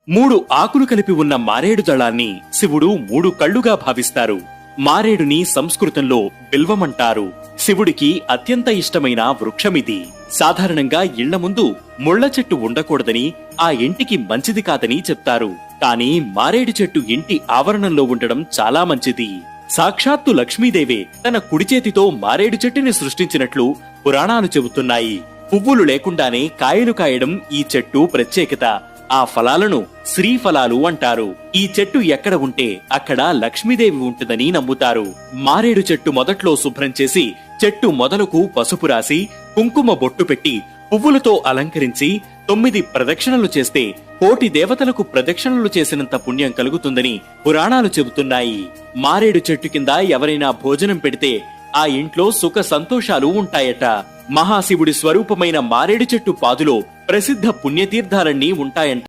మూడు ఆకులు కలిపి ఉన్న మారేడు దళాన్ని శివుడు మూడు కళ్లుగా భావిస్తారు. మారేడుని సంస్కృతంలో బిల్వమంటారు. శివుడికి అత్యంత ఇష్టమైన వృక్షమిది. సాధారణంగా ఇళ్ల ముందు ముళ్ల చెట్టు ఉండకూడదని, ఆ ఇంటికి మంచిది కాదని చెప్తారు. కానీ మారేడు చెట్టు ఇంటి ఆవరణంలో ఉండడం చాలా మంచిది. సాక్షాత్తు లక్ష్మీదేవే తన కుడి చేతితో మారేడు చెట్టుని సృష్టించినట్లు పురాణాలు చెబుతున్నాయి. పువ్వులు లేకుండానే కాయలు కాయడం ఈ చెట్టు ప్రత్యేకత. ఆ ఫలాలను శ్రీఫలాలు అంటారు. ఈ చెట్టు ఎక్కడ ఉంటే అక్కడ లక్ష్మీదేవి ఉంటుందని నమ్ముతారు. మారేడు చెట్టు మొదట్లో శుభ్రం చేసి చెట్టు మొదలకు పసుపు రాసి కుంకుమ బొట్టు పెట్టి పువ్వులతో అలంకరించి 9 ప్రదక్షిణలు చేస్తే కోటి దేవతలకు ప్రదక్షిణలు చేసినంత పుణ్యం కలుగుతుందని పురాణాలు చెబుతున్నాయి. మారేడు చెట్టు కింద ఎవరైనా భోజనం పెడితే ఆ ఇంట్లో సుఖ సంతోషాలు ఉంటాయట. మహాశివుడి స్వరూపమైన మారేడు చెట్టు పాదులో ప్రసిద్ధ పుణ్యతీర్థాలన్నీ ఉంటాయంట.